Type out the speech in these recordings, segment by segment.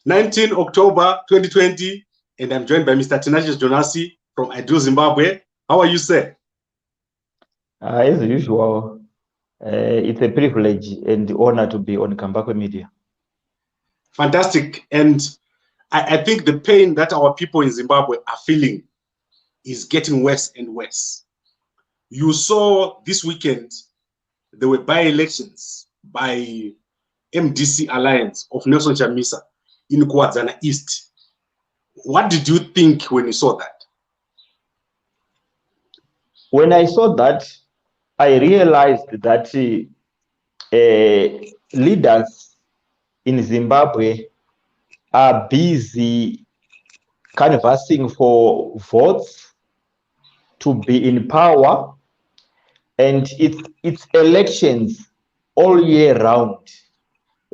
19 October 2020, and I'm joined by Mr. Tinashe Jonas from Zimbabwe. How are you, sir? As usual, it's a privilege and honor to be on Kambakwe Media. Fantastic. And I think the pain that our people in Zimbabwe are feeling is getting worse and worse. You saw this weekend, there were by-elections by MDC Alliance of Nelson Chamisa in Kwazana East. What did you think when you saw that? When I saw that, I realized that leaders in Zimbabwe are busy canvassing for votes to be in power, and it's elections all year round.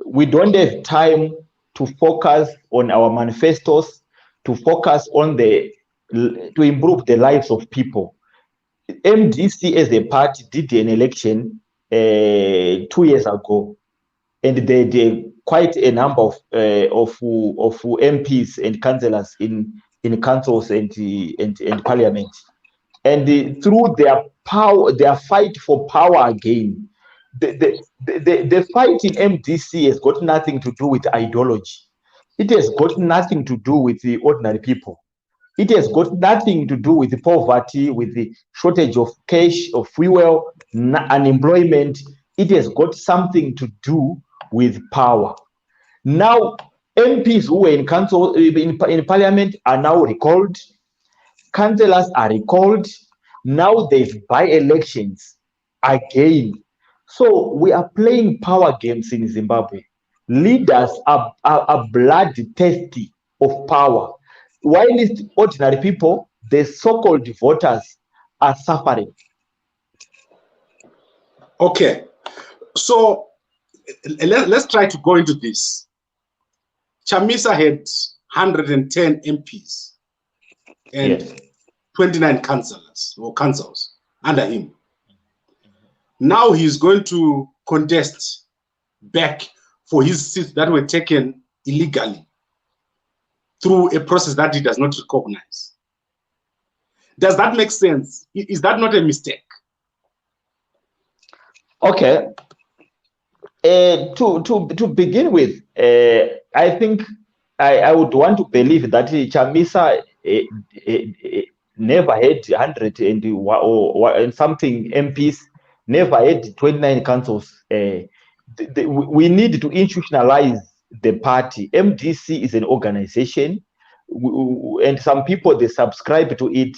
We don't have time to focus on our manifestos, to focus on to improve the lives of people. MDC as a party did an election 2 years ago, and they did quite a number of MPs and councillors in councils and parliament. And through their power, their fight for power again, the fight in MDC has got nothing to do with ideology. It has got nothing to do with the ordinary people. It has got nothing to do with the poverty, with the shortage of cash, of fuel, unemployment. It has got something to do with power. Now, MPs who were in council, in parliament are now recalled. Councillors are recalled. Now there's by-elections again. So we are playing power games in Zimbabwe. Leaders are bloodthirsty of power. While it's ordinary people, the so-called voters are suffering. Okay, so let's try to go into this. Chamisa had 110 MPs and yes, 29 councillors or councils under him. Now he's going to contest back for his seats that were taken illegally through a process that he does not recognize. Does that make sense? Is that not a mistake? Okay. To begin with, I think I would want to believe that Chamisa never had 100 and something MPs, never had 29 councils. We need to institutionalize the party. MDC is an organization, and some people, they subscribe to it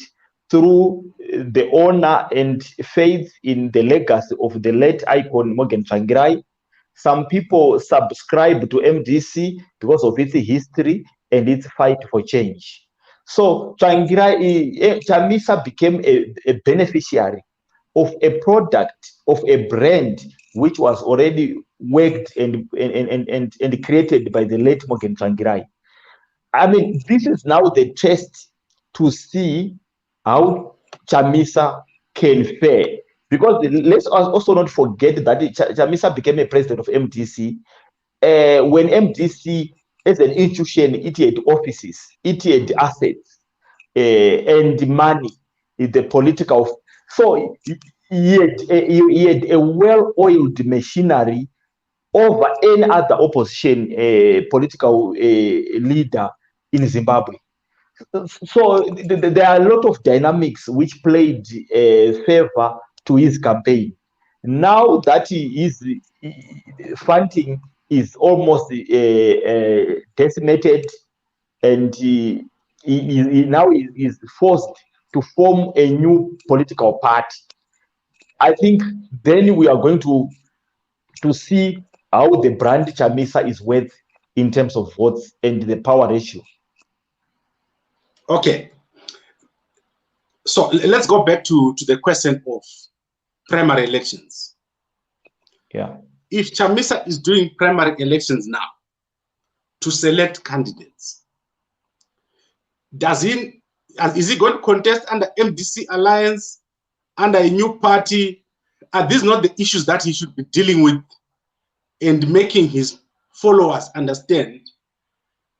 through the honor and faith in the legacy of the late icon Morgan Tsvangirai. Some people subscribe to MDC because of its history and its fight for change. So Chamisa became a beneficiary of a product, of a brand which was already worked and created by the late Morgan Tsvangirai. I mean, this is now the test to see how Chamisa can fare. Because let's also not forget that Chamisa became a president of MDC when MDC, as an institution, it had offices, it had assets and money in the political. So he had a well-oiled machinery over any other opposition political leader in Zimbabwe. So there are a lot of dynamics which played favor to his campaign. Now that his funding is almost decimated, and he now is forced to form a new political party, I think then we are going to see how the brand Chamisa is worth in terms of votes and the power ratio. Okay. So let's go back to the question of primary elections. Yeah. If Chamisa is doing primary elections now to select candidates, is he going to contest under MDC Alliance, under a new party? Are these not the issues that he should be dealing with and making his followers understand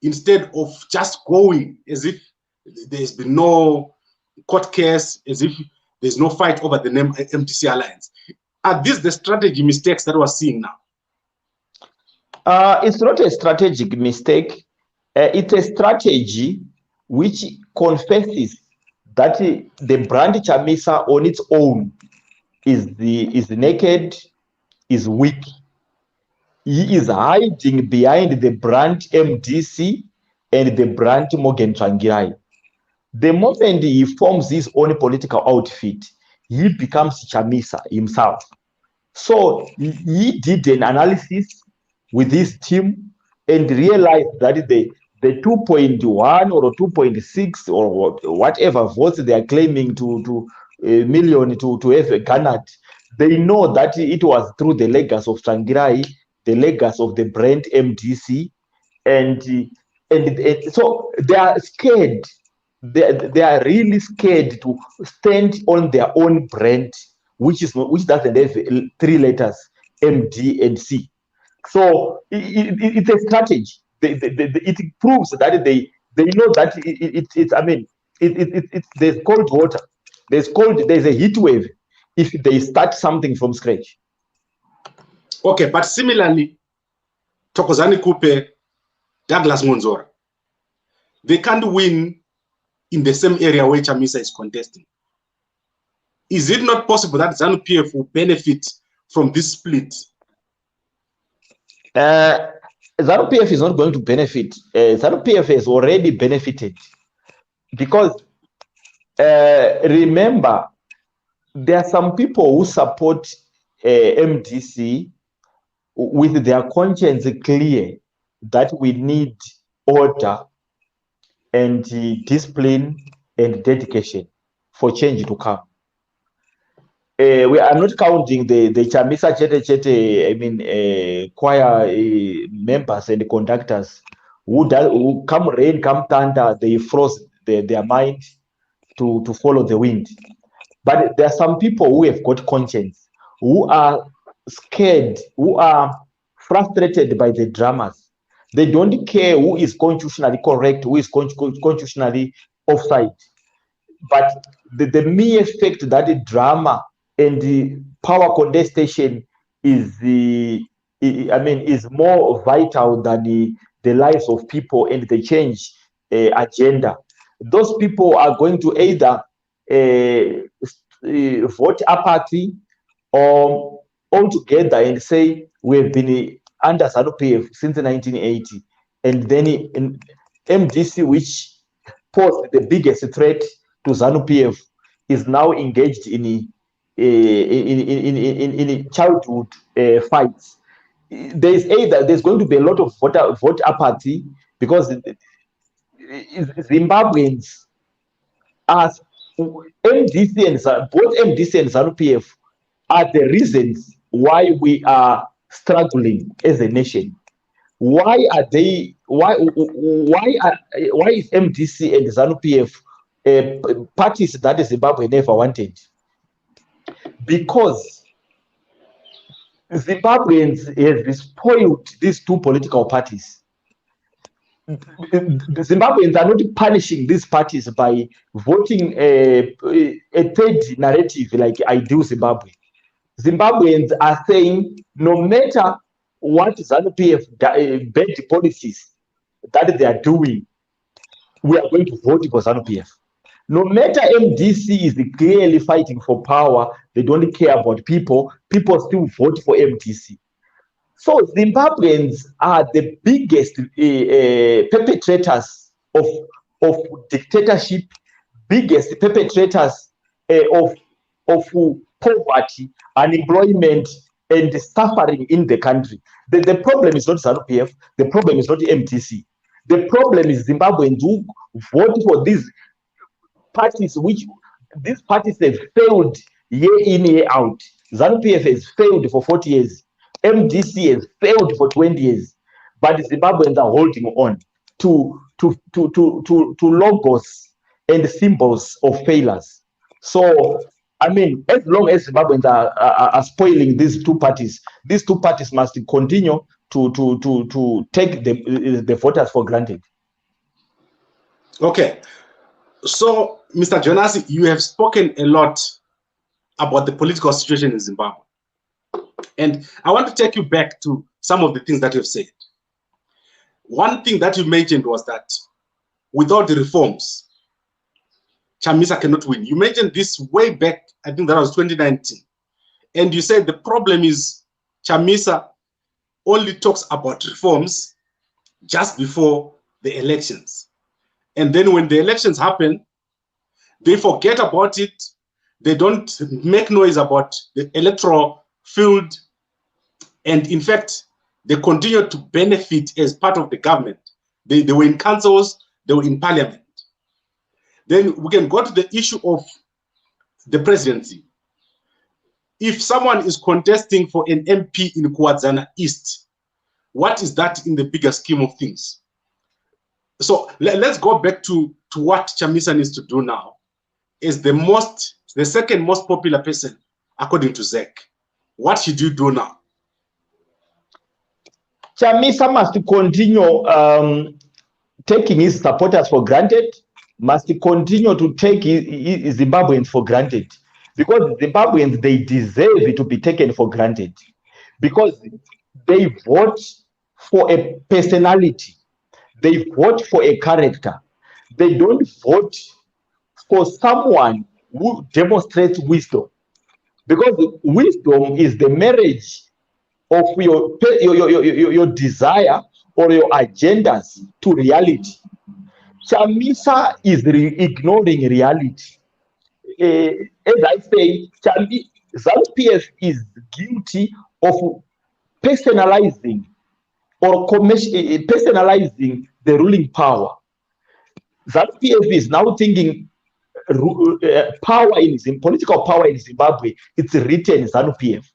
instead of just going as if there's been no court case, as if there's no fight over the name MDC Alliance? Are these the strategy mistakes that we're seeing now? It's not a strategic mistake. It's a strategy which confesses that the brand Chamisa on its own is naked, is weak. He is hiding behind the brand MDC and the brand Morgan Tsvangirai. The moment he forms his own political outfit, he becomes Chamisa himself. So he did an analysis with his team and realized that the 2.1 or 2.6 or whatever votes they are claiming to million to have garnered, they know that it was through the legacy of Tsvangirai, the legacy of the brand MDC, and so they are scared. They are really scared to stand on their own brand, which doesn't have 3 letters, MD and C. So it's a strategy. It proves that they know that there's cold water, there's a heat wave if they start something from scratch. Okay, but similarly, Thokozani Kupe, Douglas Monzora, they can't win in the same area where Chamisa is contesting. Is it not possible that ZANU-PF will benefit from this split? ZANU-PF is not going to benefit. ZANU-PF has already benefited because remember, there are some people who support MDC with their conscience clear that we need order and discipline and dedication for change to come. We are not counting the Chamisa Chete, choir members and conductors who come rain, come thunder, they froze their mind to follow the wind. But there are some people who have got conscience, who are scared, who are frustrated by the dramas. They don't care who is constitutionally correct, who is constitutionally offside. But the mere fact that the drama and the power contestation is more vital than the lives of people and the change agenda. Those people are going to either vote apathy or altogether and say we have been under ZANU-PF since 1980, and then in MDC, which posed the biggest threat to ZANU-PF, is now engaged in childhood fights. There's going to be a lot of vote apathy because Zimbabweans are MDC and both MDC and ZANU-PF are the reasons why we are struggling as a nation. Why are they? Why is MDC and ZANU-PF parties that Zimbabwe never wanted? Because Zimbabweans have spoiled these two political parties. The Zimbabweans are not punishing these parties by voting a third narrative like I do Zimbabwe. Zimbabweans are saying no matter what ZANU-PF bad policies that they are doing, we are going to vote for ZANU-PF. No matter MDC is clearly fighting for power, they don't care about people, people still vote for MDC. So Zimbabweans are the biggest perpetrators of dictatorship, biggest perpetrators of poverty, unemployment, and suffering in the country. The problem is not ZANU-PF, the problem is not MDC. The problem is Zimbabweans who vote for these parties, which these parties have failed year in, year out. ZANU-PF has failed for 40 years. MDC has failed for 20 years. But Zimbabweans are holding on to logos and symbols of failures. So, I mean, as long as Zimbabweans are spoiling these two parties must continue take the voters for granted. Okay. So, Mr. Jonas, you have spoken a lot about the political situation in Zimbabwe. And I want to take you back to some of the things that you've said. One thing that you mentioned was that without the reforms, Chamisa cannot win. You mentioned this way back, I think that was 2019. And you said the problem is Chamisa only talks about reforms just before the elections. And then when the elections happen, they forget about it. They don't make noise about the electoral field. And in fact, they continue to benefit as part of the government. They were in councils, they were in parliament. Then we can go to the issue of the presidency. If someone is contesting for an MP in Kwazana East, what is that in the bigger scheme of things? So let's go back to what Chamisa needs to do now. Is the second most popular person, according to Zek. What should you do now? Chamisa must continue taking his supporters for granted, must continue to take his Zimbabweans for granted, because Zimbabweans, they deserve to be taken for granted, because they vote for a personality, they vote for a character, they don't vote for someone who demonstrates wisdom, because wisdom is the marriage of your desire or your agendas to reality. Chamisa is ignoring reality. As I say, ZANU-PF is guilty of personalizing or personalizing the ruling power. ZANU-PF is now thinking political power in Zimbabwe, it's written ZANU-PF.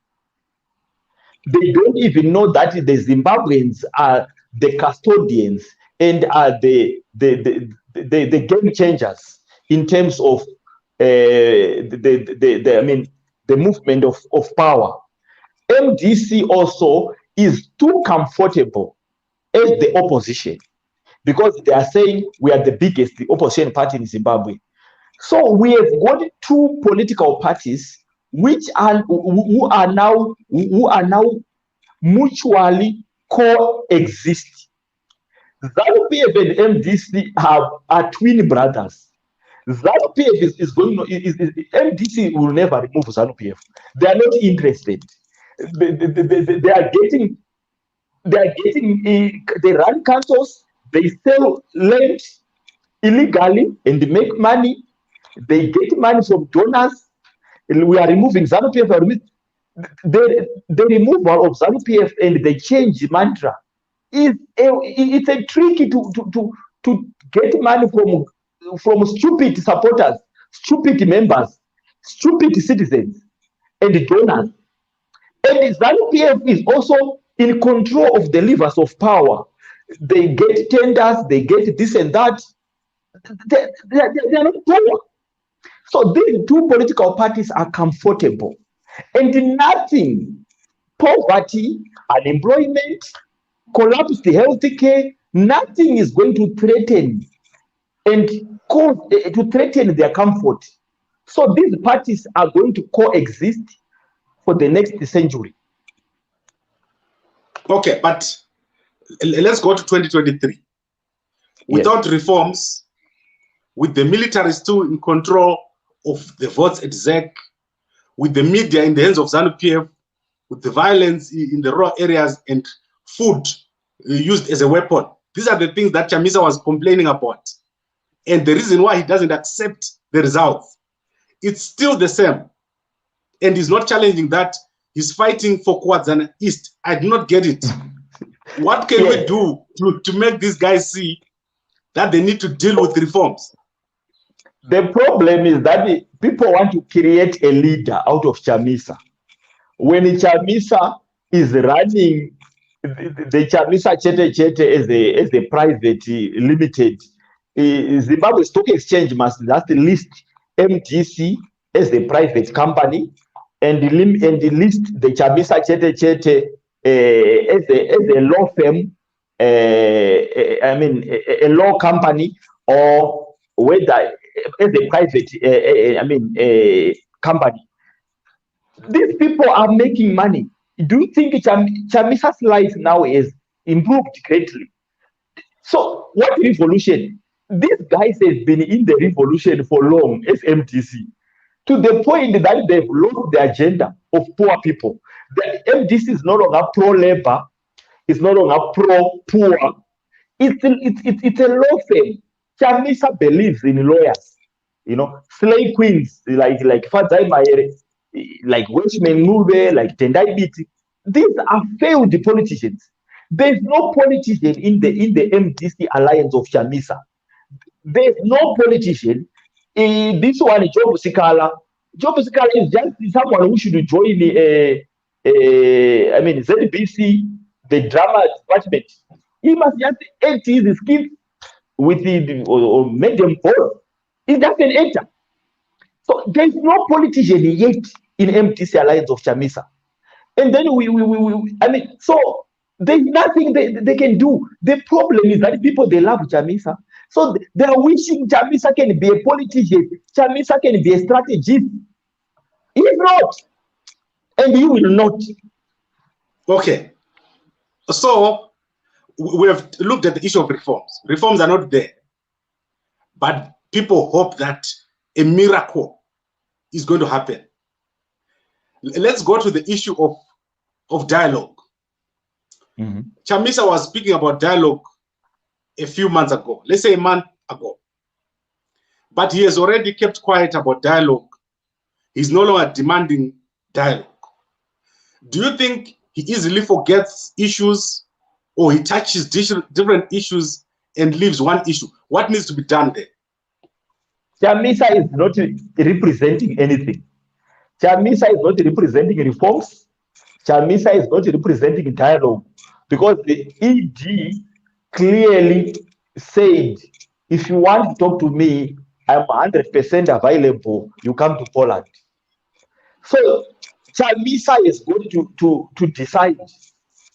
They don't even know that the Zimbabweans are the custodians and are the game changers in terms of the movement of power. MDC also is too comfortable as the opposition, because they are saying we are the biggest opposition party in Zimbabwe. So we have got two political parties which are who are now mutually coexist. ZANU-PF and MDC are twin brothers. ZANU-PF MDC will never remove ZANU-PF. They are not interested. They run councils, they sell land illegally and they make money. They get money from Jonas. We are removing ZANU-PF. The removal of ZANU-PF and the change mantra it's a tricky to get money from stupid supporters, stupid members, stupid citizens, and donors. And ZANU-PF is also in control of the levers of power. They get tenders, they get this and that. They are not power. So these two political parties are comfortable, and nothing, poverty, unemployment, collapsed healthcare, nothing is going to threaten their comfort. So these parties are going to coexist for the next century. Okay, but let's go to 2023. Without reforms, with the military still in control of the votes at ZEC, with the media in the hands of ZANU-PF, with the violence in the rural areas and food used as a weapon. These are the things that Chamisa was complaining about. And the reason why he doesn't accept the results, it's still the same. And he's not challenging that. He's fighting for Kwazana East. I do not get it. What can we do to make these guys see that they need to deal with reforms? The problem is that people want to create a leader out of Chamisa. When Chamisa is running the Chamisa Chete as a private limited, Zimbabwe Stock Exchange must just list MDC as a private company and list the Chamisa Chete as a law firm, I mean, a law company, or whether as a private, company. These people are making money. Do you think Chamisa's life now is improved greatly? So, what revolution? These guys have been in the revolution for long as MDC, to the point that they've lost the agenda of poor people. The MDC is no longer pro-labor, it's no longer pro-poor. It's a law firm. Chamisa believes in lawyers, slay queens like Fadzai Maere, like Welshman Mube, like Tendai Biti. These are failed politicians. There's no politician in the MDC alliance of Chamisa. There's no politician. This one, Job Sikala. Job Sikala is just someone who should join ZBC, the drama department. He must just act his skills with or make them fall. He doesn't enter. So there's no politician yet in MTC alliance of Chamisa. And then so there's nothing they can do. The problem is that people, they love Chamisa. So they are wishing Chamisa can be a politician. Chamisa can be a strategist. He's not. And you will not. Okay. So we have looked at the issue of reforms. Reforms are not there. But people hope that a miracle is going to happen. Let's go to the issue of dialogue. Mm-hmm. Chamisa was speaking about dialogue a few months ago, let's say a month ago. But he has already kept quiet about dialogue. He's no longer demanding dialogue. Do you think he easily forgets issues, or he touches different issues and leaves one issue? What needs to be done there? Chamisa is not representing anything. Chamisa is not representing reforms. Chamisa is not representing dialogue, because the ED clearly said, if you want to talk to me, I'm 100% available. You come to Poland. So Chamisa is going to decide.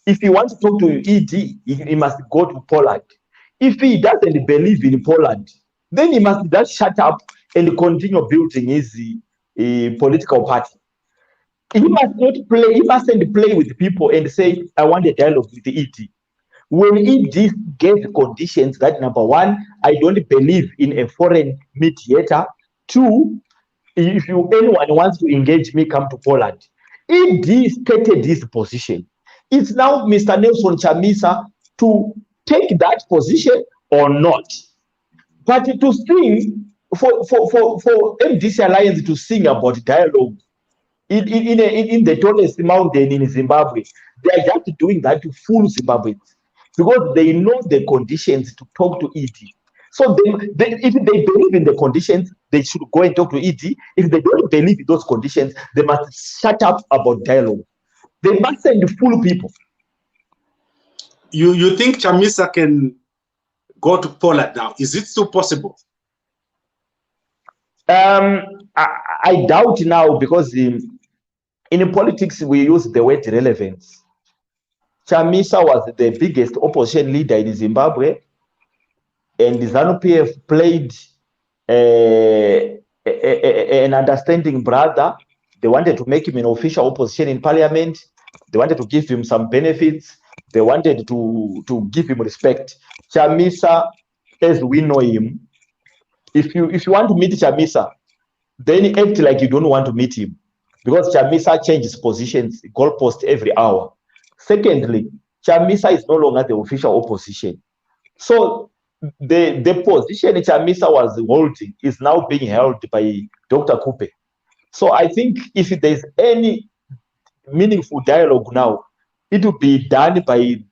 If he wants to talk to ED, he must go to Poland. If he doesn't believe in Poland, then he must just shut up and continue building his political party. He must not play. He mustn't play with people and say, I want a dialogue with the ED. When ED gave conditions that, number one, I don't believe in a foreign mediator. Two, if anyone wants to engage me, come to Poland. ED stated this position. It's now Mr. Nelson Chamisa to take that position or not. But to sing for MDC Alliance to sing about dialogue in the tallest mountain in Zimbabwe, they are just doing that to fool Zimbabweans, because they know the conditions to talk to ED. So if they believe in the conditions, they should go and talk to ED. If they don't believe in those conditions, they must shut up about dialogue. They mustn't fool people. You think Chamisa can go to Poland now? Is it still possible? I doubt now, because in politics we use the word relevance. Chamisa was the biggest opposition leader in Zimbabwe, and the ZANU-PF played an understanding brother. They wanted to make him an official opposition in parliament. They wanted to give him some benefits. They wanted to give him respect. Chamisa, as we know him, if you want to meet Chamisa, then act like you don't want to meet him, because Chamisa changes positions, goalpost every hour. Secondly, Chamisa is no longer the official opposition. So the position Chamisa was holding is now being held by Dr. Kupe. So I think if there's any meaningful dialogue now, it will be done by,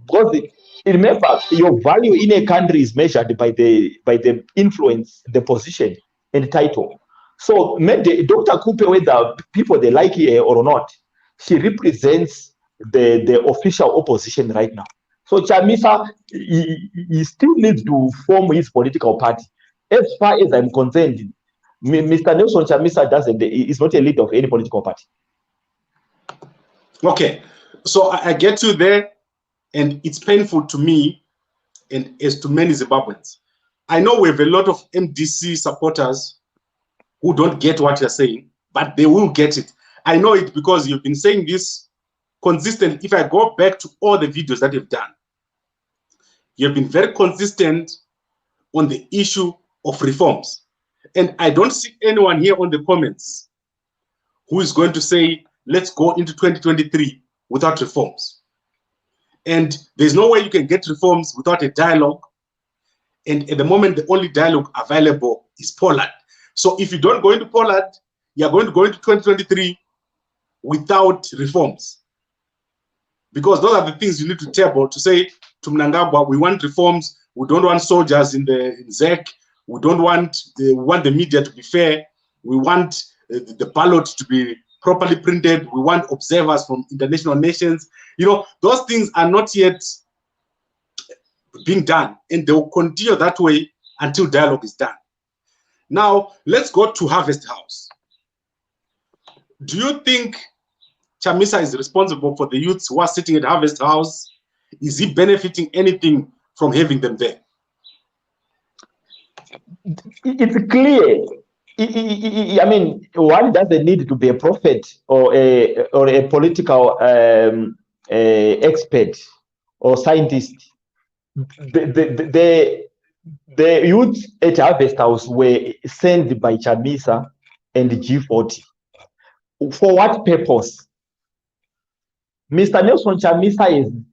because remember, your value in a country is measured by the influence, the position, and title. So maybe Dr. Kupe, whether people they like her or not, she represents the official opposition right now. So Chamisa, he still needs to form his political party. As far as I'm concerned, Mr. Nelson Chamisa is not a leader of any political party. Okay. So I get you there, and it's painful to me and as to many Zimbabweans. I know we have a lot of MDC supporters who don't get what you're saying, but they will get it. I know it because you've been saying this consistently. If I go back to all the videos that you've done, you've been very consistent on the issue of reforms. And I don't see anyone here on the comments who is going to say, let's go into 2023 without reforms. And there's no way you can get reforms without a dialogue. And at the moment, the only dialogue available is Poland. So if you don't go into Poland, you're going to go into 2023 without reforms. Because those are the things you need to table to say to Mnangagwa, we want reforms. We don't want soldiers in ZEC. We don't want we want the media to be fair. We want the ballot to be properly printed. We want observers from international nations. You know, those things are not yet being done, and they will continue that way until dialogue is done. Now, let's go to Harvest House. Do you think Chamisa is responsible for the youths who are sitting at Harvest House? Is he benefiting anything from having them there? It's clear. I mean, one doesn't need to be a prophet or a political expert or scientist. The youth at Harvest House were sent by Chamisa and G40. For what purpose? Mr. Nelson Chamisa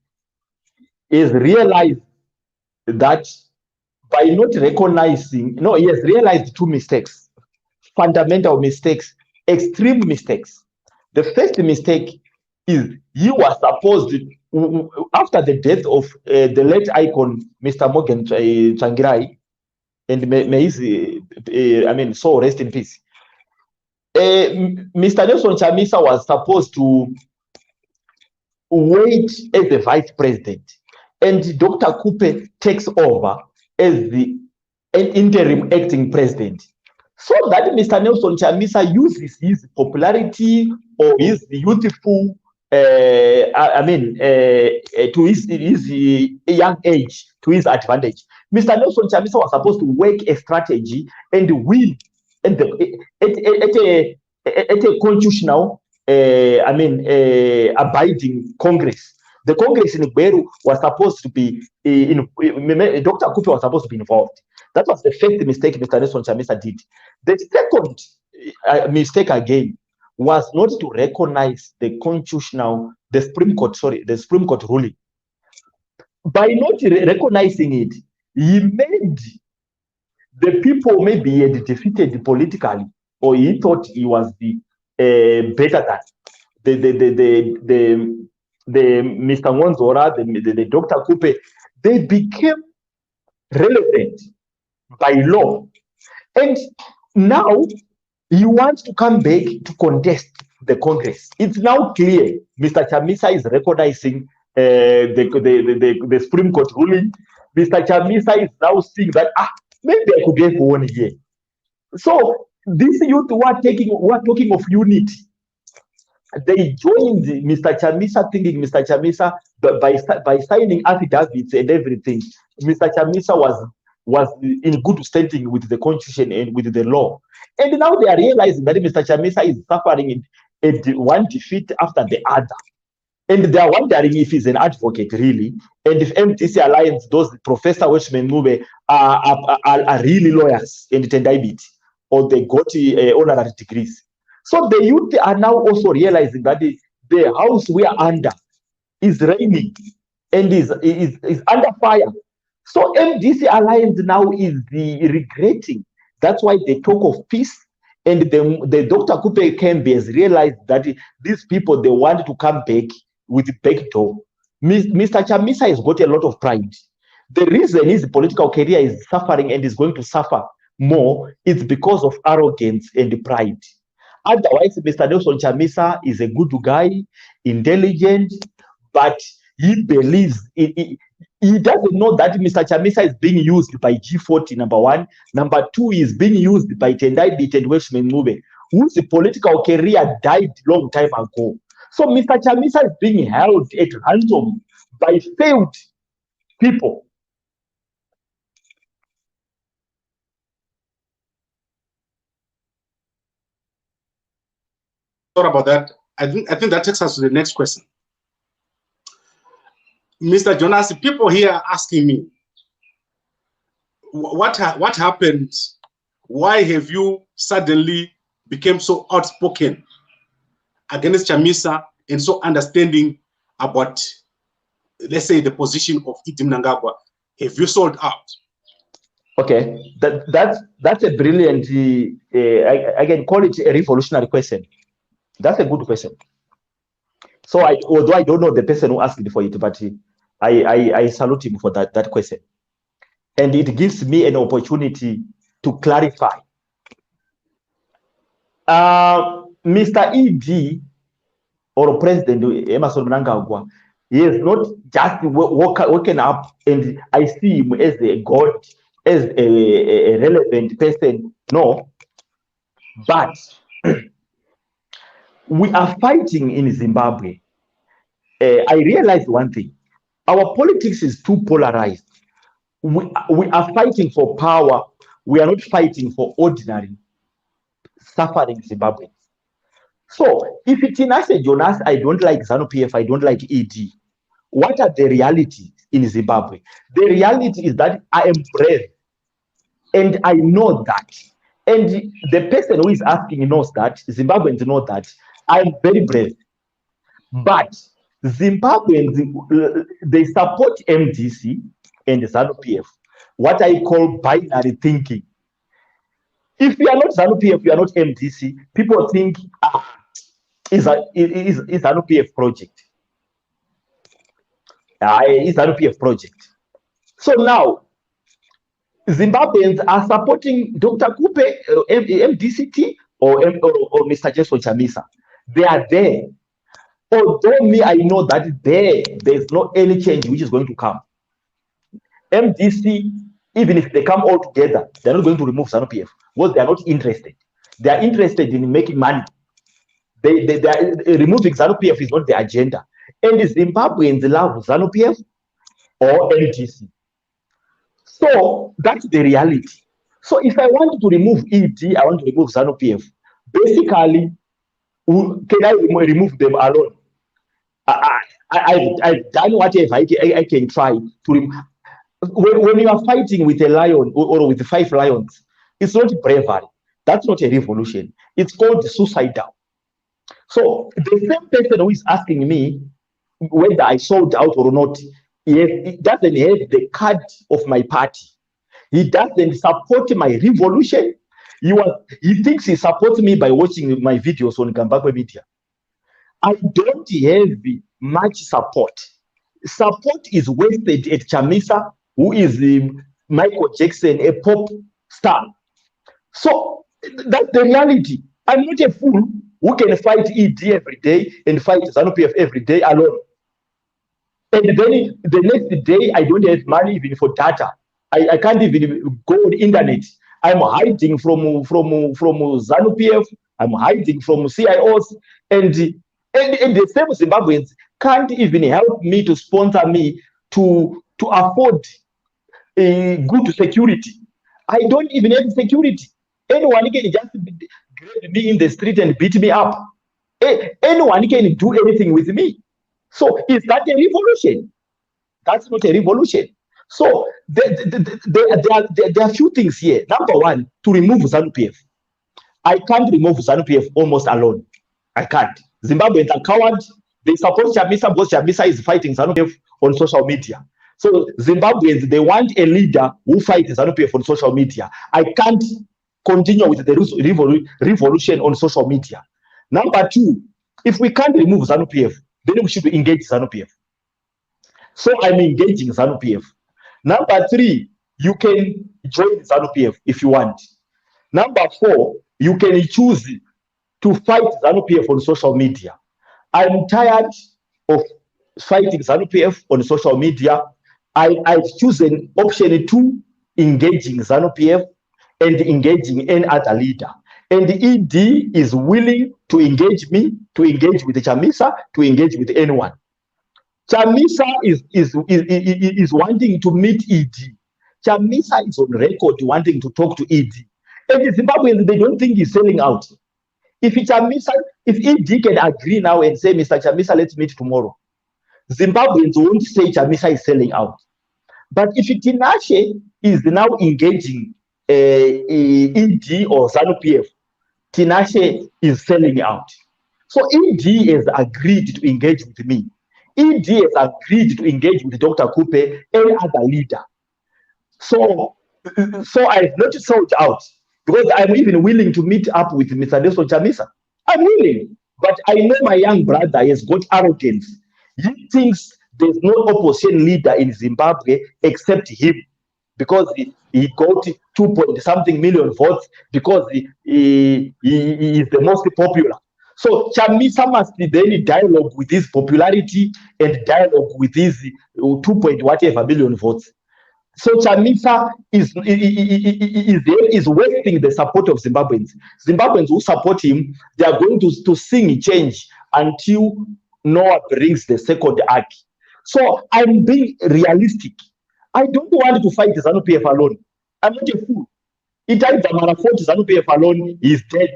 is realized that by not recognizing, no, he has realized two mistakes, fundamental mistakes, extreme mistakes. The first mistake is he was supposed to, after the death of the late icon, Mr. Morgan Tsvangirai, and may his, soul rest in peace. Mr. Nelson Chamisa was supposed to wait as the vice president, and Dr. Kupe takes over as the interim acting president, so that Mr. Nelson Chamisa uses his popularity or his youthful, to his young age to his advantage. Mr. Nelson Chamisa was supposed to work a strategy and win at a constitutional, abiding Congress. The Congress in Gweru was supposed to be, Dr. Kupe was supposed to be involved. That was the first mistake Mr. Nelson Chamisa did. The second mistake again was not to recognize the Supreme Court ruling. By not recognizing it, he made the people maybe he had defeated politically, or he thought he was the better than the Mr. Ngonzora, the Dr. Kupe. They became relevant by law, and now he wants to come back to contest the Congress. It's now clear Mr. Chamisa is recognizing the Supreme Court ruling. Mr. Chamisa is now seeing that maybe I could get one here. So these youth who are talking of unity, they joined Mr. Chamisa, thinking Mr. Chamisa, by signing affidavits and everything, Mr. Chamisa was in good standing with the constitution and with the law. And now they are realizing that Mr. Chamisa is suffering one defeat after the other. And they are wondering if he's an advocate, really. And if MTC Alliance, those Professor Weshman Mube are really lawyers in the Tendaibit, or they got honorary degrees. So the youth are now also realizing that the house we are under is raining and is under fire. So MDC Alliance now is regretting. That's why they talk of peace. And the Dr. Kupe Kembe has realized that these people, they want to come back with the back door. Mr. Chamisa has got a lot of pride. The reason his political career is suffering and is going to suffer more is because of arrogance and pride. Otherwise, Mr. Nelson Chamisa is a good guy, intelligent, but he believes he doesn't know that Mr. Chamisa is being used by G40, number one. Number two, he is being used by Tendaibit and Weshman Mube, whose political career died long time ago. So Mr. Chamisa is being held at ransom by failed people. Sorry about that. I think that takes us to the next question. Mr. Jonas, people here are asking me, what happened? Why have you suddenly become so outspoken against Chamisa and so understanding about, let's say, the position of Idi Mnangagwa? Have you sold out? Okay, that's a brilliant, I can call it a revolutionary question. That's a good question. So although I don't know the person who asked for it, but I salute him for that question. And it gives me an opportunity to clarify. Mr. ED or President Emmerson Mnangagwa, he has not just woken up and I see him as a god, as a relevant person. No. But we are fighting in Zimbabwe. I realized one thing. Our politics is too polarized. We are fighting for power. We are not fighting for ordinary suffering Zimbabweans. So if Tinashe Jonas, I don't like ZANU-PF, I don't like ED, what are the realities in Zimbabwe? The reality is that I am brave and I know that. And the person who is asking knows that, Zimbabweans know that I'm very brave. But Zimbabweans, they support MDC and ZANU-PF, what I call binary thinking. If you are not ZANU-PF, you are not MDC, people think is ZANU-PF project. Is ZANU-PF project. So now, Zimbabweans are supporting Dr. Kupe, MDCT, or Mr. Jason Chamisa. They are there. Although me, I know that there's no any change which is going to come. MDC, even if they come all together, they're not going to remove ZANU-PF because they are not interested. They are interested in making money. They are, removing ZANU-PF is not the agenda. And the Zimbabweans love ZANU-PF or MDC. So that's the reality. So if I want to remove ED, I want to remove ZANU-PF. Basically, can I remove them alone? I've done whatever I can try to remove. When you are fighting with a lion or with 5 lions, it's not bravery. That's not a revolution. It's called suicidal. So the same person who is asking me whether I sold out or not, he doesn't have the card of my party. He doesn't support my revolution. He thinks he supports me by watching my videos on Zimbabwe media. I don't have much support. Support is wasted at Chamisa, who is Michael Jackson, a pop star. So that's the reality. I'm not a fool who can fight ED every day and fight ZANU-PF every day alone. And then the next day, I don't have money even for data. I can't even go on the internet. I'm hiding from ZANU-PF. I'm hiding from CIOs. And the same Zimbabweans can't even help me to sponsor me to afford a good security. I don't even have security. Anyone can just grab me in the street and beat me up. Anyone can do anything with me. So is that a revolution? That's not a revolution. So there are a few things here. Number one, to remove ZANU-PF. I can't remove ZANU-PF almost alone. I can't. Zimbabweans are cowards. They support Chamisa because Chamisa is fighting ZANU-PF on social media. So Zimbabweans, they want a leader who fights ZANU-PF on social media. I can't continue with the revolution on social media. Number two, if we can't remove ZANU-PF, then we should engage ZANU-PF. So I'm engaging ZANU-PF. Number three, you can join ZANU-PF if you want. Number four, you can choose to fight ZANU-PF on social media. I'm tired of fighting ZANU-PF on social media. I've chosen option 2, engaging ZANU-PF and engaging any other leader. And the ED is willing to engage me, to engage with the Chamisa, to engage with anyone. Chamisa is wanting to meet ED. Chamisa is on record wanting to talk to ED. And the Zimbabweans, they don't think he's selling out. If ED can agree now and say, Mr. Chamisa, let's meet tomorrow, Zimbabweans won't say Chamisa is selling out. But if Tinashe is now engaging ED or ZANU-PF, Tinashe is selling out. So ED has agreed to engage with me. ED has agreed to engage with Dr. Kupe, any other leader. So I've not sold out, because I'm even willing to meet up with Mr. Nelson Chamisa. I'm willing, but I know my young brother has got arrogance. He thinks there's no opposition leader in Zimbabwe except him, because he got 2-point-something million votes, because he is the most popular. So Chamisa must then dialogue with his popularity and dialogue with his 2-point-whatever million votes. So Chamisa is wasting the support of Zimbabweans. Zimbabweans who support him, they are going to sing change until Noah brings the second ark. So I'm being realistic. I don't want to fight ZANU-PF alone. I'm not a fool. Itai Dzamara fought ZANU-PF alone, he's dead.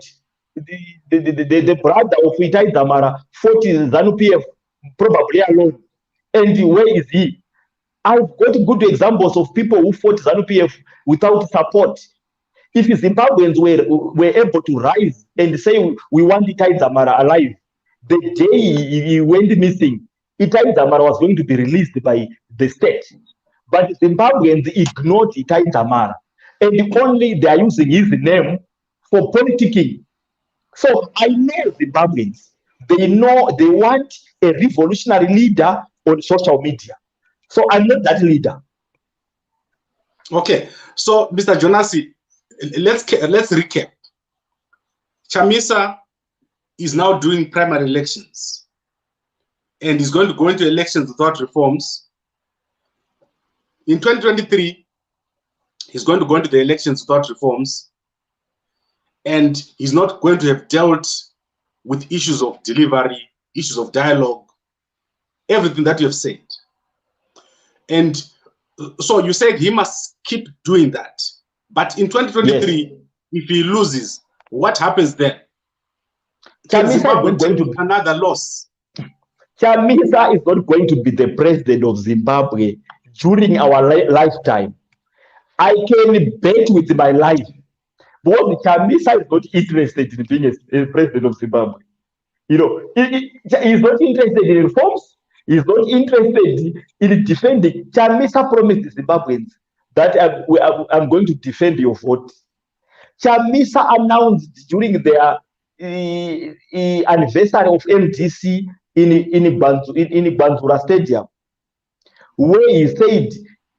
The brother of Itai Dzamara fought ZANU-PF probably alone. And where is he? I've got good examples of people who fought ZANU-PF without support. If Zimbabweans were able to rise and say, we want Itai Dzamara alive, the day he went missing, Itai Dzamara was going to be released by the state. But Zimbabweans ignored Itai Dzamara, and only they are using his name for politicking. So I know Zimbabweans, they know they want a revolutionary leader on social media. So I'm not that leader. Okay, so Mr. Jonas, let's recap. Chamisa is now doing primary elections and is going to go into elections without reforms. In 2023, he's going to go into the elections without reforms, and he's not going to have dealt with issues of delivery, issues of dialogue, everything that you have said. And so you said he must keep doing that. But in 2023, yes, if he loses, what happens then? Chamisa is going to another loss. Chamisa is not going to be the president of Zimbabwe during our lifetime. I can bet with my life, because Chamisa is not interested in being a president of Zimbabwe. You know, he's not interested in reforms. He's not interested in defending. Chamisa promised Zimbabweans that I'm going to defend your vote. Chamisa announced during their anniversary of MDC in Banzura Stadium, where he said,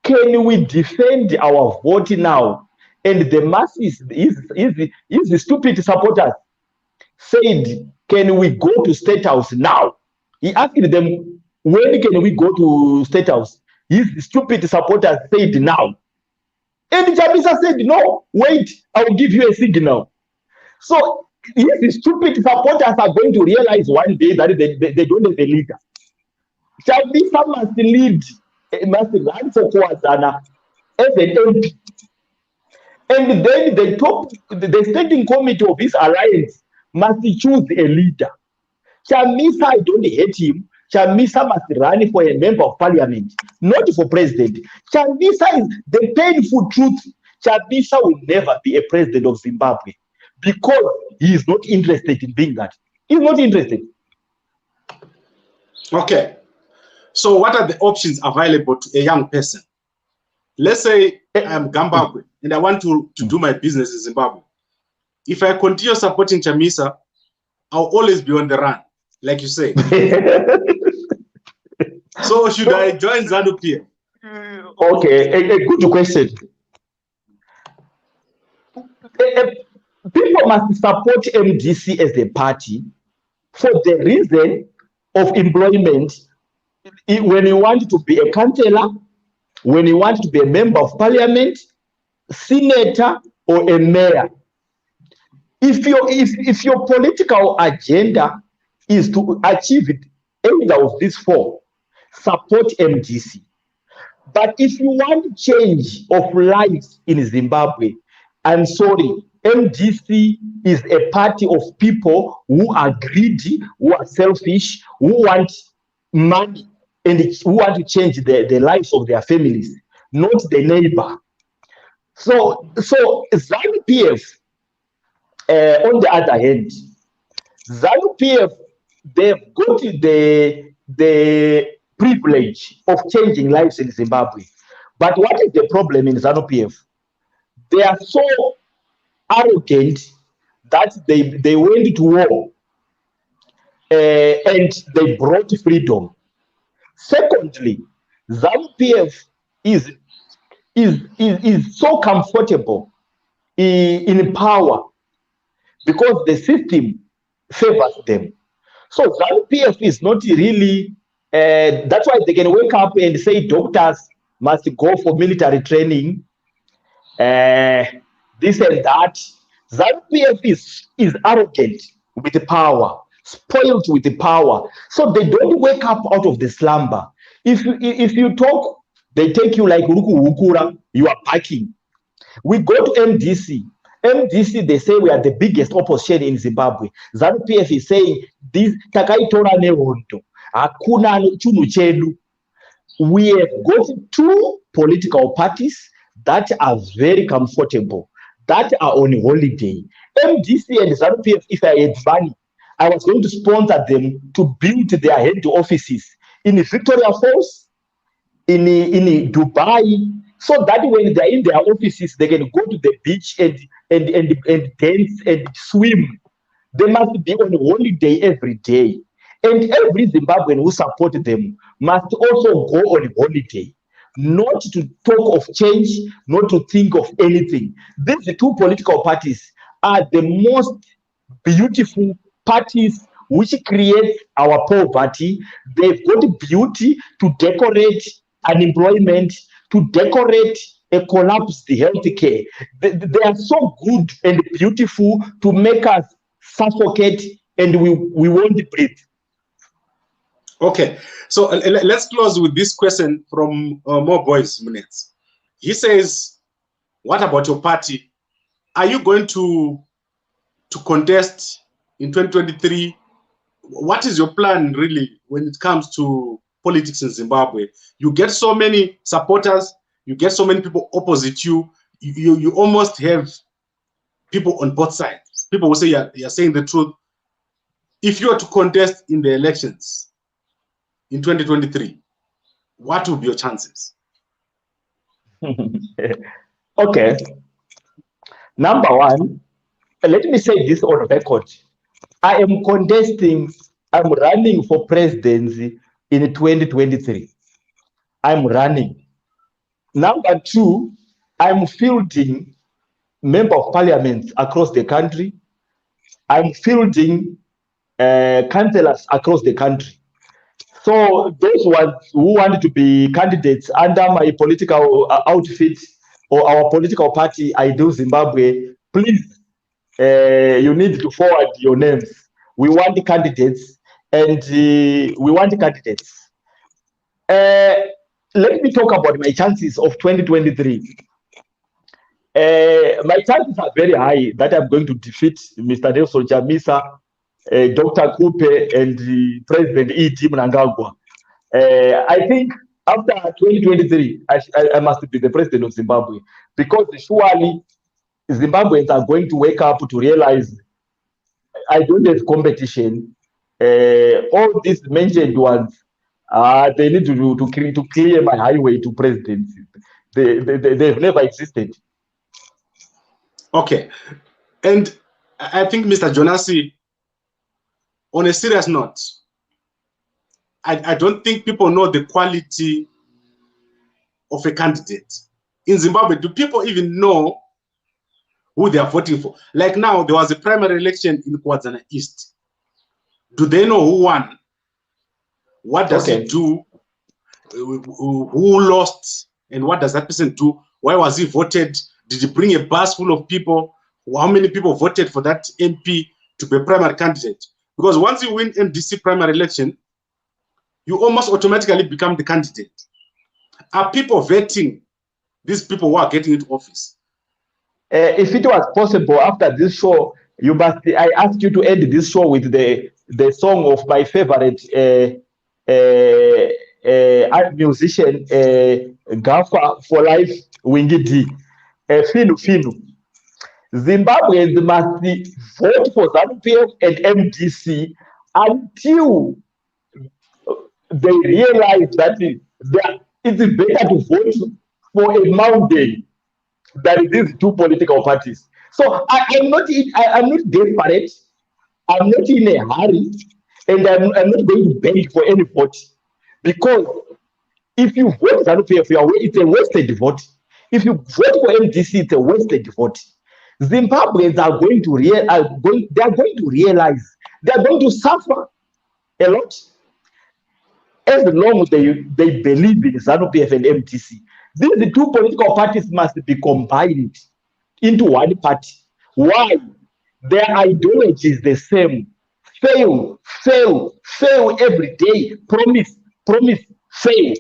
can we defend our vote now? And the masses, his stupid supporters said, can we go to State House now? He asked them, when can we go to State House? His stupid supporters said now. And Chamisa said, no, wait, I'll give you a signal. So his stupid supporters are going to realize one day that they don't have a leader. Chamisa must lead, must run for Kwazana as an MP. And then the standing committee of his alliance must choose a leader. Chamisa, I don't hate him. Chamisa must run for a member of parliament, not for president. Chamisa is the painful truth. Chamisa will never be a president of Zimbabwe because he is not interested in being that. He's not interested. Okay. So what are the options available to a young person? Let's say I'm Zimbabwe and I want to do my business in Zimbabwe. If I continue supporting Chamisa, I'll always be on the run, like you say. So should I join ZANU-PF? Okay, a good question. People must support MDC as a party for the reason of employment. When you want to be a councillor, when you want to be a member of parliament, senator, or a mayor, if your political agenda is to achieve either of these four, support MDC. But if you want change of lives in Zimbabwe, I'm sorry, MDC is a party of people who are greedy, who are selfish, who want money, and who want to change the lives of their families, not the neighbor. So ZANU-PF, on the other hand, ZANU-PF, they've got the privilege of changing lives in Zimbabwe. But what is the problem in ZANU-PF? They are so arrogant that they went to war and they brought freedom. Secondly, ZANU-PF is so comfortable in power because the system favors them. So ZANU-PF is not really, that's why they can wake up and say doctors must go for military training, this and that. ZANU-PF is arrogant with the power, spoiled with the power. So they don't wake up out of the slumber. If you talk, they take you like Uruku Ukura, you are packing. We go to MDC. MDC, they say we are the biggest opposition in Zimbabwe. ZANU-PF is saying this takaitora nehondo. Hakuna chunu chedu. We have got two political parties that are very comfortable, that are on holiday. MDC and ZANU-PF, if I had money, I was going to sponsor them to build their head offices in Victoria Falls, in Dubai, so that when they're in their offices, they can go to the beach and dance and swim. They must be on holiday every day. And every Zimbabwean who supports them must also go on holiday, not to talk of change, not to think of anything. These two political parties are the most beautiful parties which create our poverty. They've got beauty to decorate unemployment, to decorate a collapsed healthcare. They are so good and beautiful to make us suffocate and we won't breathe. Okay, so let's close with this question from More Boys Minutes. He says, what about your party? Are you going to contest in 2023? What is your plan really when it comes to politics in Zimbabwe? You get so many supporters, you get so many people opposite you, you almost have people on both sides. People will say you're saying the truth. If you are to contest in the elections in 2023, what would be your chances? Okay. Number one, let me say this on record. I am contesting, I'm running for presidency in 2023. I'm running. Number two, I'm fielding members of parliament across the country. I'm fielding councillors across the country. So those ones who want to be candidates under my political outfit or our political party, I Do Zimbabwe, please, you need to forward your names. We want candidates, and we want candidates. Let me talk about my chances of 2023. My chances are very high that I'm going to defeat Mr. Nelson Chamisa, Dr. Kupe, and President E.T. Mnangagwa. I think after 2023, I must be the president of Zimbabwe, because surely Zimbabweans are going to wake up to realize I don't have competition. All these mentioned ones, they need to clear my highway to presidency. They've never existed. Okay. And I think, Mr. Jonas, on a serious note, I don't think people know the quality of a candidate. In Zimbabwe, do people even know who they are voting for? Like now, there was a primary election in Kwazana East. Do they know who won? What does it do? Who lost? And what does that person do? Why was he voted? Did he bring a bus full of people? how many people voted for that MP to be a primary candidate. Because once you win MDC primary election, you almost automatically become the candidate. Are people vetting these people who are getting into office? If it was possible after this show, I asked you to end this show with the song of my favorite musician, Gaffer for Life, Wingy D, Finu Finu. Zimbabweans must vote for ZANU-PF and MDC until they realize that it's better to vote for a mountain than these two political parties. So I'm not desperate. I'm not in a hurry, and I'm not going to beg for any vote, because if you vote ZANU-PF, it's a wasted vote. If you vote for MDC, it's a wasted vote. Zimbabweans are going to realize they are going to suffer a lot as long as they believe in ZANU-PF and MDC. These two political parties must be combined into one party. Why? Their ideology is the same. Fail every day. Promise, fail.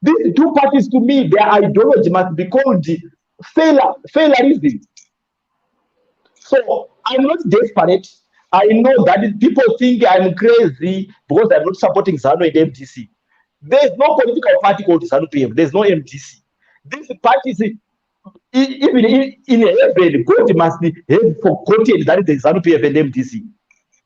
These two parties, to me, their ideology must be called failurism. So I'm not desperate. I know that people think I'm crazy because I'm not supporting ZANU and MDC. There's no political party called ZANU-PF. There's no MDC. These parties, even in heaven, God must have forgotten that there's ZANU-PF and MDC.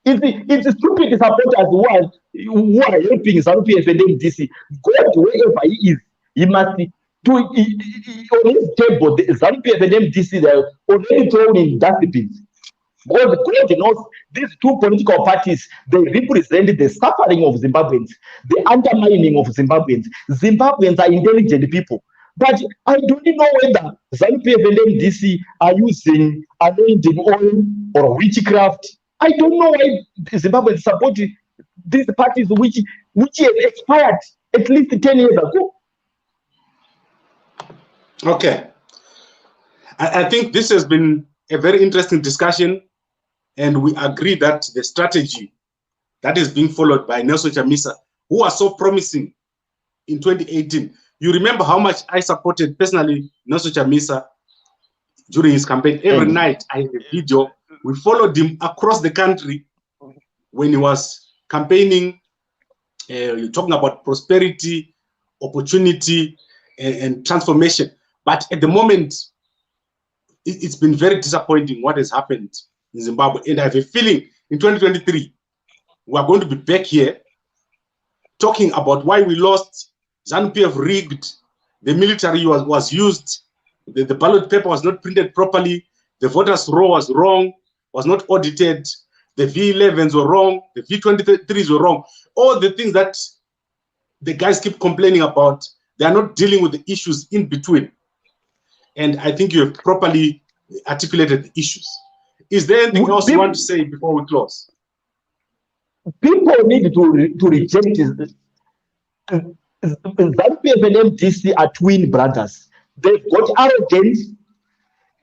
It's stupid supporters who are helping ZANU-PF and MDC. God, wherever he is, he must on his table. The ZANU-PF and MDC, they're already thrown in dustbins. God knows these two political parties, they represent the suffering of Zimbabweans, the undermining of Zimbabweans. Zimbabweans are intelligent people. But I don't know whether ZANU-PF and MDC are using anointing oil or witchcraft. I don't know why Zimbabweans support these parties which have expired at least 10 years ago. Okay. I think this has been a very interesting discussion, and we agree that the strategy that is being followed by Nelson Chamisa, who was so promising in 2018. You remember how much I supported personally Nelson Chamisa during his campaign. Every night I had a video. We followed him across the country when he was campaigning, talking about prosperity, opportunity, and transformation. But at the moment, it's been very disappointing what has happened in Zimbabwe. And I have a feeling in 2023, we are going to be back here talking about why we lost. ZANU-PF rigged, the military was used, the ballot paper was not printed properly, the voters' roll was wrong, was not audited, the V11s were wrong, the V23s were wrong. All the things that the guys keep complaining about, they are not dealing with the issues in between. And I think you have properly articulated the issues. Is there anything else you want to say before we close? People need to reject ZANU-PF and MDC are twin brothers. They've got arrogance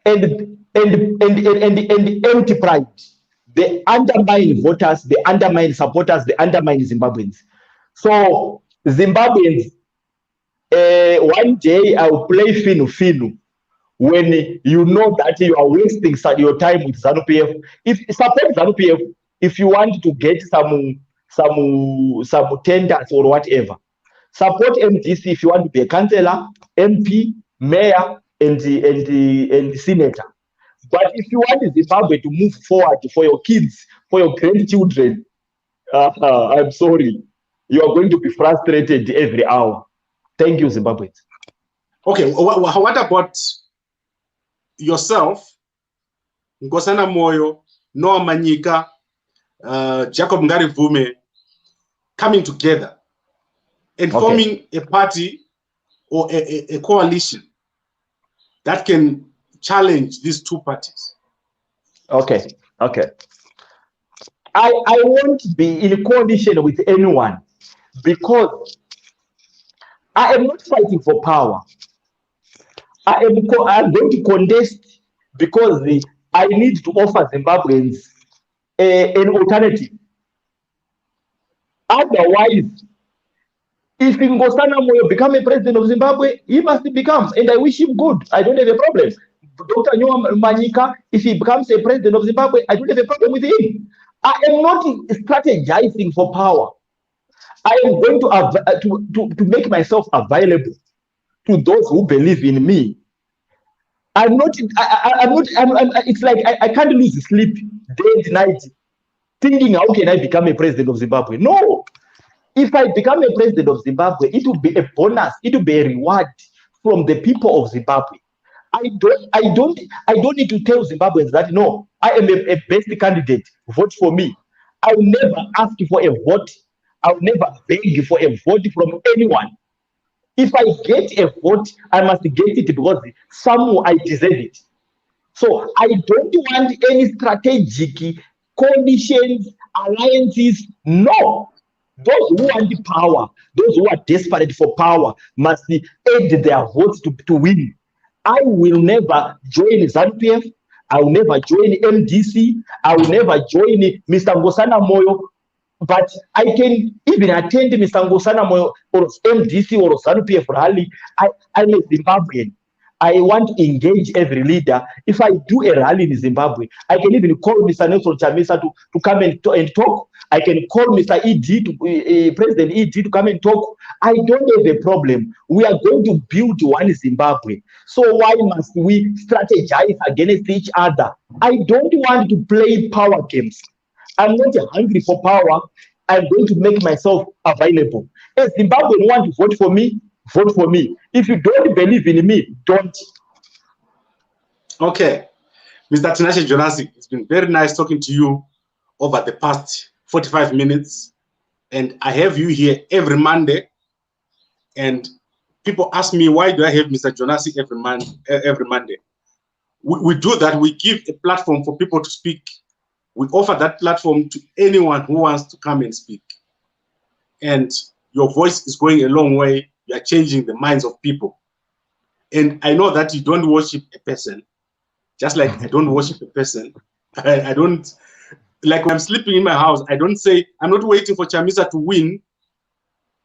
and empty pride. They undermine voters, they undermine supporters, they undermine Zimbabweans. So Zimbabweans, one day I'll play Finu Finu when you know that you are wasting your time with ZANU-PF. If support ZANU-PF, if you want to get some tenders or whatever. Support MDC if you want to be a councillor, MP, mayor, and senator. But if you want Zimbabwe to move forward for your kids, for your grandchildren, I'm sorry, you are going to be frustrated every hour. Thank you, Zimbabwe. Okay, what about yourself, Nkosana Moyo, Noah Manyika, Jacob Ngarivume, coming together and forming a party or a coalition that can challenge these two parties? Okay. I won't be in coalition with anyone because I am not fighting for power. I'm going to contest because I need to offer Zimbabweans an alternative. Otherwise, if Ngosana Moyo become a president of Zimbabwe, he must become, and I wish him good. I don't have a problem. Dr. Nyoma Manyika, if he becomes a president of Zimbabwe, I don't have a problem with him. I am not strategizing for power. I am going to make myself available to those who believe in me. I'm not. It's like I can't lose sleep day and night thinking, how can I become a president of Zimbabwe? No. If I become a president of Zimbabwe, it will be a bonus. It will be a reward from the people of Zimbabwe. I don't need to tell Zimbabweans that no, I am a best candidate. Vote for me. I will never ask for a vote. I will never beg for a vote from anyone. If I get a vote, I must get it because somehow I deserve it. So I don't want any strategic coalitions, alliances. No. Those who want the power, those who are desperate for power, must add their votes to win. I will never join ZANU-PF. I will never join MDC. I will never join Mr. Ngosana Moyo. But I can even attend Mr. Ngosana Moyo or MDC or ZANU-PF rally. I'm a Zimbabwean. I want to engage every leader. If I do a rally in Zimbabwe, I can even call Mr. Nelson Chamisa to come and talk. I can call Mr. President ED to come and talk. I don't have a problem. We are going to build one Zimbabwe. So why must we strategize against each other? I don't want to play power games. I'm not hungry for power. I'm going to make myself available. If Zimbabwe want to vote for me, vote for me. If you don't believe in me, don't. Okay. Mr. Tinashe Jonas, it's been very nice talking to you over the past 45 minutes. And I have you here every Monday. And people ask me, why do I have Mr. Jonas every Monday? We do that. We give a platform for people to speak. We offer that platform to anyone who wants to come and speak. And your voice is going a long way. You are changing the minds of people. And I know that you don't worship a person, just like I don't worship a person. I don't, like when I'm sleeping in my house, I don't say, I'm not waiting for Chamisa to win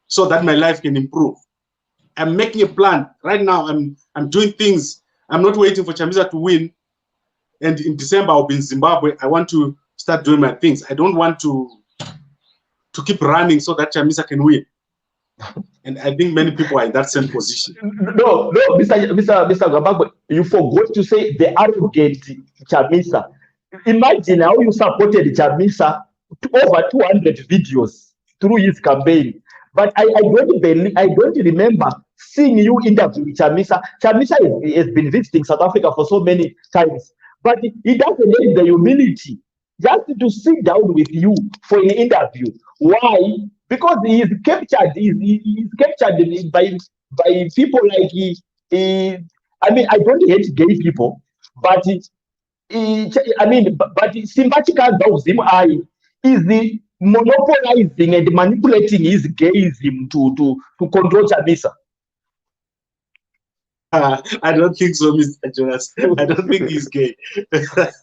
so that my life can improve. I'm making a plan. Right now, I'm doing things. I'm not waiting for Chamisa to win. And in December, I'll be in Zimbabwe. I want to start doing my things. I don't want to keep running so that Chamisa can win. And I think many people are in that same position. No, Mr. Gabagwe, you forgot to say the arrogant Chamisa. Imagine how you supported Chamisa to over 200 videos through his campaign. But I don't remember seeing you interviewing Chamisa. Chamisa has been visiting South Africa for so many times, but he doesn't have the humility just to sit down with you for an interview. Why? Because he is captured. He's captured by people like I mean, I don't hate gay people, but I mean, but Simbachika Zim is the monopolizing and manipulating his gayism to control Chamisa. I don't think so, Mr. Jonas. I don't think he's gay.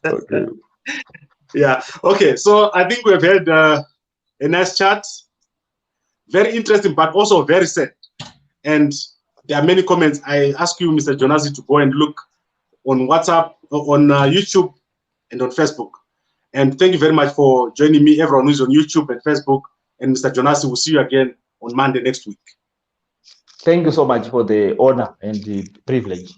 Okay. Yeah. Okay. So I think we've had a nice chat. Very interesting, but also very sad. And there are many comments. I ask you, Mr. Jonas, to go and look on WhatsApp, on YouTube, and on Facebook. And thank you very much for joining me, everyone who's on YouTube and Facebook. And Mr. Jonas, we'll see you again on Monday next week. Thank you so much for the honor and the privilege.